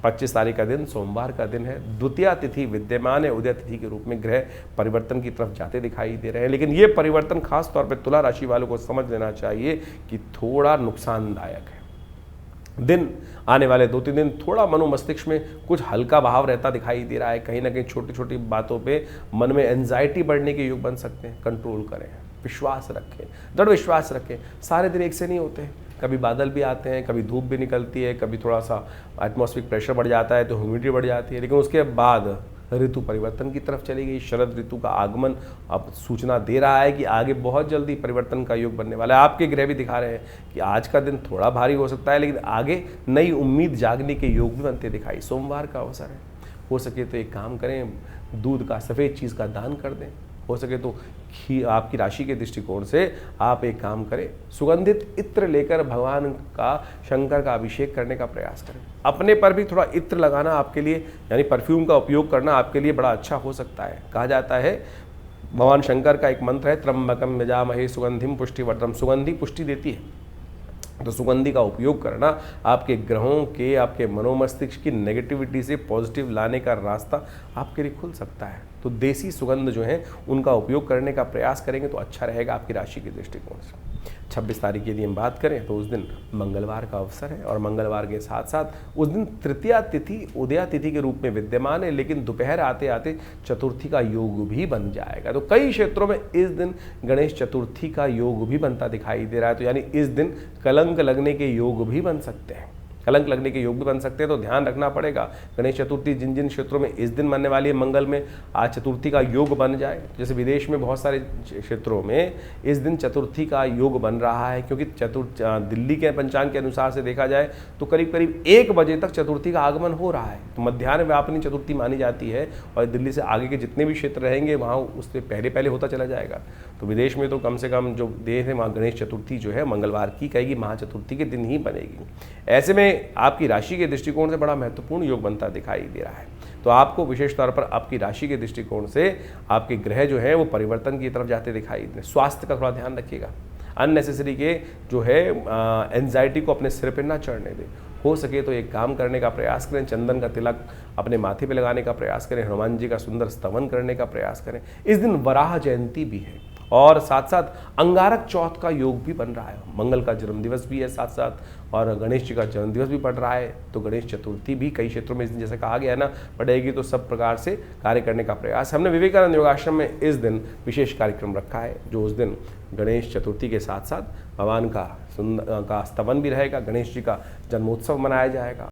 25 तारीख का दिन सोमवार का दिन है। द्वितीया तिथि विद्यमान है, उदय तिथि के रूप में ग्रह परिवर्तन की तरफ जाते दिखाई दे रहे हैं, लेकिन ये परिवर्तन खास तौर पे तुला राशि वालों को समझ लेना चाहिए कि थोड़ा नुकसानदायक है। दिन आने वाले 2-3 दिन थोड़ा मनोमस्तिष्क में कुछ हल्का भाव रहता दिखाई दे रहा है। कहीं ना कहीं छोटी छोटी बातों पे मन में एंजाइटी बढ़ने के योग बन सकते हैं। कंट्रोल करें, विश्वास रखें, दृढ़ विश्वास रखें। सारे दिन एक से नहीं होते हैं, कभी बादल भी आते हैं, कभी धूप भी निकलती है, कभी थोड़ा सा एटमॉस्फेरिक प्रेशर बढ़ जाता है तो ह्यूमिडिटी बढ़ जाती है, लेकिन उसके बाद ऋतु परिवर्तन की तरफ चली गई। शरद ऋतु का आगमन अब सूचना दे रहा है कि आगे बहुत जल्दी परिवर्तन का योग बनने वाला है। आपके ग्रह भी दिखा रहे हैं कि आज का दिन थोड़ा भारी हो सकता है, लेकिन आगे नई उम्मीद जागने के योग भी बनते दिखाई। सोमवार का अवसर है, हो सके तो एक काम करें, दूध का सफ़ेद चीज़ का दान कर दें। हो सके तो आपकी राशि के दृष्टिकोण से आप एक काम करें, सुगंधित इत्र लेकर भगवान का, शंकर का अभिषेक करने का प्रयास करें। अपने पर भी थोड़ा इत्र लगाना आपके लिए, यानी परफ्यूम का उपयोग करना आपके लिए बड़ा अच्छा हो सकता है। कहा जाता है, भगवान शंकर का एक मंत्र है, त्र्यंबकम यजामहे सुगंधिम पुष्टिवर्धनम। सुगंधि पुष्टि देती है, तो सुगंधि का उपयोग करना आपके ग्रहों के, आपके मनोमस्तिष्क की नेगेटिविटी से पॉजिटिव लाने का रास्ता आपके लिए खुल सकता है। तो देसी सुगंध जो है उनका उपयोग करने का प्रयास करेंगे तो अच्छा रहेगा आपकी राशि के दृष्टिकोण से। 26 तारीख की यदि हम बात करें तो उस दिन मंगलवार का अवसर है, और मंगलवार के साथ साथ उस दिन तृतीया तिथि उदया तिथि के रूप में विद्यमान है, लेकिन दोपहर आते आते चतुर्थी का योग भी बन जाएगा। तो कई क्षेत्रों में इस दिन गणेश चतुर्थी का योग भी बनता दिखाई दे रहा है। तो यानी इस दिन कलंक लगने के योग भी बन सकते हैं, कलंक लगने के योग भी बन सकते हैं। तो ध्यान रखना पड़ेगा। गणेश चतुर्थी जिन जिन क्षेत्रों में इस दिन बनने वाली है मंगल में, आज चतुर्थी का योग बन जाए। जैसे विदेश में बहुत सारे क्षेत्रों में इस दिन चतुर्थी का योग बन रहा है, क्योंकि दिल्ली के पंचांग के अनुसार से देखा जाए तो करीब करीब 1 बजे तक चतुर्थी का आगमन हो रहा है। तो मध्याह्न व्यापिनी चतुर्थी मानी जाती है, और दिल्ली से आगे के जितने भी क्षेत्र रहेंगे वहाँ उससे पहले पहले होता चला जाएगा। तो विदेश में तो कम से कम जो देश है वहाँ गणेश चतुर्थी जो है मंगलवार की कहेगी, महाचतुर्थी के दिन ही बनेगी। ऐसे में आपकी राशि के दृष्टिकोण से बड़ा महत्वपूर्ण योग बनता दिखाई दे रहा है। तो आपको विशेष तौर पर आपकी राशि के दृष्टिकोण से आपके ग्रह जो है वो परिवर्तन की तरफ जाते दिखाई दे। स्वास्थ्य का थोड़ा ध्यान रखिएगा, अननेसेसरी के जो है एंजाइटी को अपने सिर पर ना चढ़ने दें। हो सके तो एक काम करने का प्रयास करें, चंदन का तिलक अपने माथे पे लगाने का प्रयास करें, हनुमान जी का सुंदर स्तवन करने का प्रयास करें। इस दिन वराह जयंती भी है, और साथ साथ अंगारक चौथ का योग भी बन रहा है। मंगल का जन्मदिवस भी है साथ साथ, और गणेश जी का जन्मदिवस भी पड़ रहा है। तो गणेश चतुर्थी भी कई क्षेत्रों में इस दिन, जैसे कहा गया है ना, पड़ेगी। तो सब प्रकार से कार्य करने का प्रयास। हमने विवेकानंद योगाश्रम में इस दिन विशेष कार्यक्रम रखा है, जो उस दिन गणेश चतुर्थी के साथ साथ भगवान का स्तवन भी रहेगा, गणेश जी का जन्मोत्सव मनाया जाएगा।